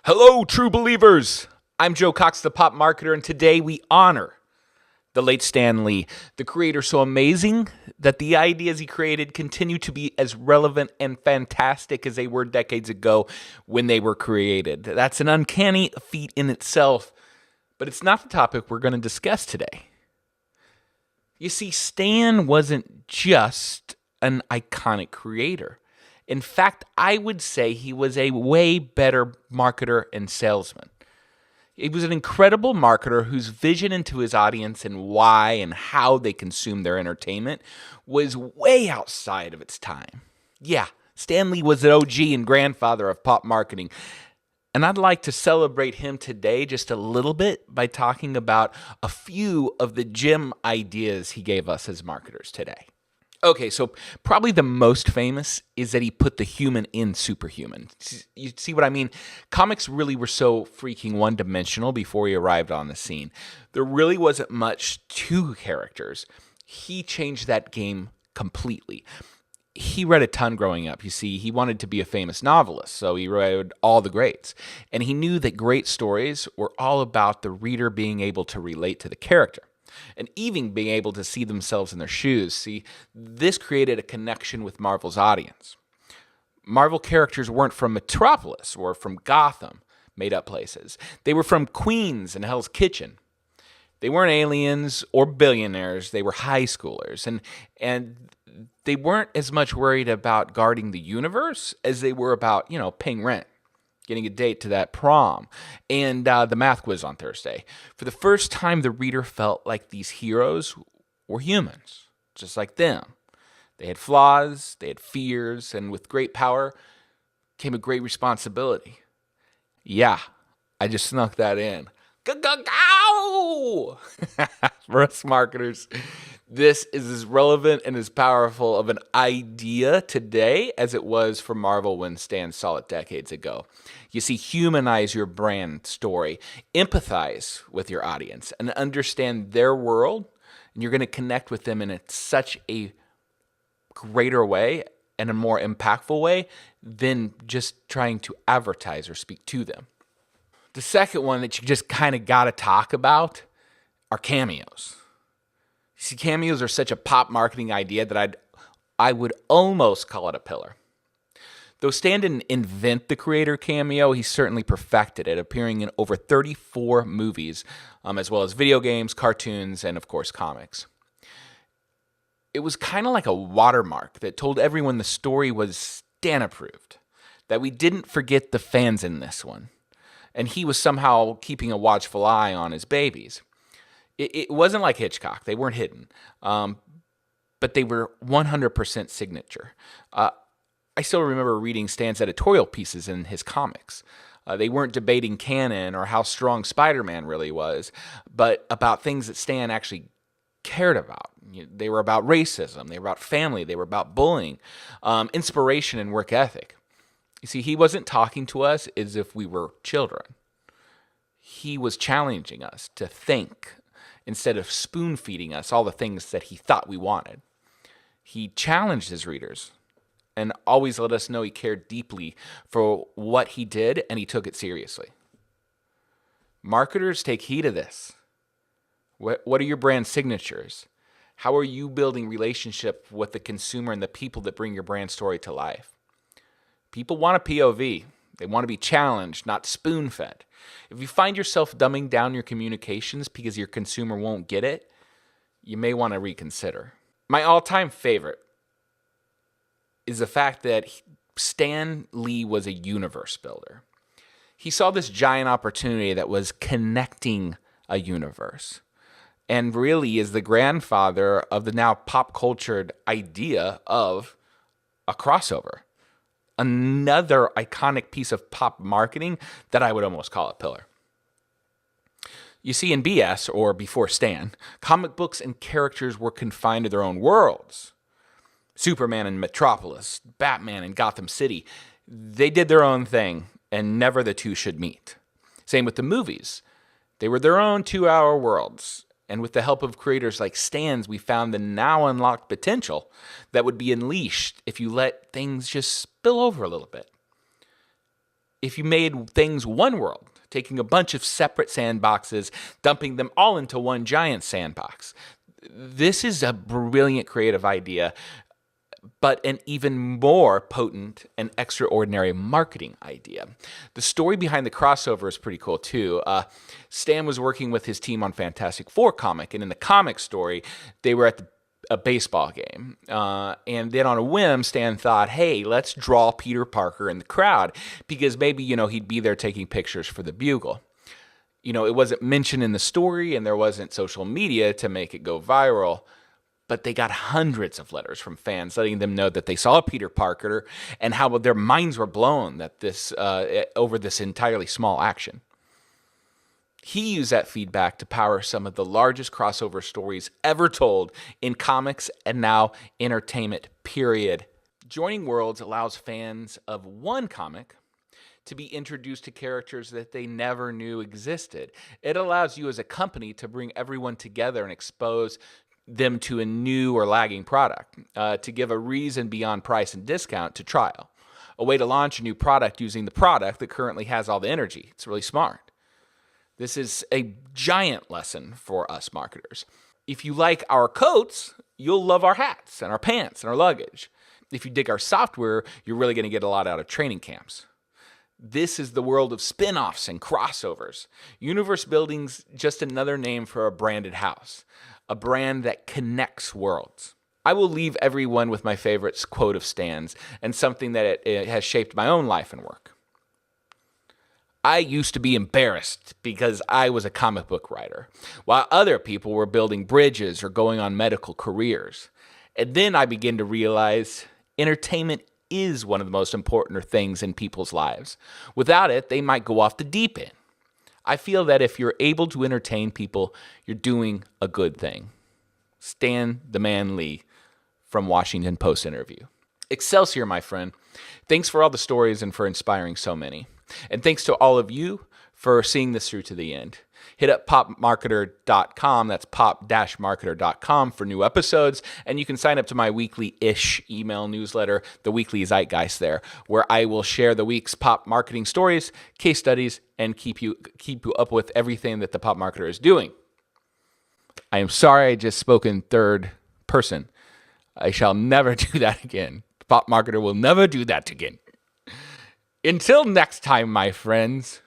Hello, true believers. I'm Joe Cox, the pop marketer, and today we honor the late Stan Lee, the creator so amazing that the ideas he created continue to be as relevant and fantastic as they were decades ago when they were created. That's an uncanny feat in itself, but it's not the topic we're going to discuss today. You see, Stan wasn't just an iconic creator. In fact, I would say he was a way better marketer and salesman. He was an incredible marketer whose vision into his audience and why and how they consume their entertainment was way outside of its time. Yeah, Stan Lee was an OG and grandfather of pop marketing. And I'd like to celebrate him today just a little bit by talking about a few of the gem ideas he gave us as marketers today. Okay, so probably the most famous is that he put the human in superhuman. You see what I mean? Comics really were so freaking one-dimensional before he arrived on the scene. There really wasn't much to characters. He changed that game completely. He read a ton growing up. You see, he wanted to be a famous novelist, so he read all the greats. And he knew that great stories were all about the reader being able to relate to the character and even being able to see themselves in their shoes. See, this created a connection with Marvel's audience. Marvel characters weren't from Metropolis or from Gotham, made-up places. They were from Queens and Hell's Kitchen. They weren't aliens or billionaires. They were high schoolers. And they weren't as much worried about guarding the universe as they were about, paying rent, getting a date to that prom, and the math quiz on Thursday. For the first time, the reader felt like these heroes were humans, just like them. They had flaws, they had fears, and with great power came a great responsibility. Yeah, I just snuck that in. Go! For us marketers, this is as relevant and as powerful of an idea today as it was for Marvel when Stan saw it decades ago. You see, humanize your brand story, empathize with your audience, and understand their world, and you're going to connect with them in such a greater way and a more impactful way than just trying to advertise or speak to them. The second one that you just kind of got to talk about are cameos. You see, cameos are such a pop marketing idea that I would almost call it a pillar. Though Stan didn't invent the creator cameo, he certainly perfected it, appearing in over 34 movies, as well as video games, cartoons, and of course comics. It was kind of like a watermark that told everyone the story was Stan approved, that we didn't forget the fans in this one. And he was somehow keeping a watchful eye on his babies. It wasn't like Hitchcock. They weren't hidden. But they were 100% signature. I still remember reading Stan's editorial pieces in his comics. They weren't debating canon or how strong Spider-Man really was, but about things that Stan actually cared about. They were about racism. They were about family. They were about bullying, inspiration, and work ethic. You see, he wasn't talking to us as if we were children. He was challenging us to think instead of spoon-feeding us all the things that he thought we wanted. He challenged his readers and always let us know he cared deeply for what he did, and he took it seriously. Marketers, take heed of this. What are your brand signatures? How are you building relationship with the consumer and the people that bring your brand story to life? People want a POV. They want to be challenged, not spoon-fed. If you find yourself dumbing down your communications because your consumer won't get it, you may want to reconsider. My all-time favorite is the fact that Stan Lee was a universe builder. He saw this giant opportunity that was connecting a universe, and really is the grandfather of the now pop-cultured idea of a crossover. Another iconic piece of pop marketing that I would almost call a pillar. You see, in BS, or before Stan, comic books and characters were confined to their own worlds. Superman in Metropolis, Batman in Gotham City, they did their own thing, and never the two should meet. Same with the movies. They were their own 2-hour worlds. And with the help of creators like Stan's, we found the now unlocked potential that would be unleashed if you let things just spill over a little bit. if you made things one world, taking a bunch of separate sandboxes, dumping them all into one giant sandbox. This is a brilliant creative idea, but an even more potent and extraordinary marketing idea. The story behind the crossover is pretty cool too. Stan was working with his team on Fantastic Four comic, and in the comic story, they were at a baseball game. And then on a whim, Stan thought, hey, let's draw Peter Parker in the crowd because maybe, he'd be there taking pictures for the Bugle. It wasn't mentioned in the story and there wasn't social media to make it go viral, but they got hundreds of letters from fans letting them know that they saw Peter Parker and how their minds were blown that over this entirely small action. He used that feedback to power some of the largest crossover stories ever told in comics and now entertainment, period. Joining Worlds allows fans of one comic to be introduced to characters that they never knew existed. It allows you as a company to bring everyone together and expose them to a new or lagging product, to give a reason beyond price and discount to trial, a way to launch a new product using the product that currently has all the energy. It's really smart. This is a giant lesson for us marketers. If you like our coats, you'll love our hats and our pants and our luggage. If you dig our software, you're really going to get a lot out of training camps. This is the world of spin-offs and crossovers. Universe building's just another name for a branded house, a brand that connects worlds. I will leave everyone with my favorite quote of Stan's and something that it has shaped my own life and work. I used to be embarrassed because I was a comic book writer, while other people were building bridges or going on medical careers. And then I began to realize entertainment is one of the most important things in people's lives. Without it, they might go off the deep end. I feel that if you're able to entertain people, you're doing a good thing. Stan the Man Lee from Washington Post interview. Excelsior, my friend. Thanks for all the stories and for inspiring so many. And thanks to all of you for seeing this through to the end. Hit up popmarketer.com, that's pop-marketer.com for new episodes, and you can sign up to my weekly-ish email newsletter, The Weekly Zeitgeist there, where I will share the week's pop marketing stories, case studies, and keep you up with everything that the Pop Marketer is doing. I am sorry I just spoke in third person. I shall never do that again. The Pop Marketer will never do that again. Until next time, my friends.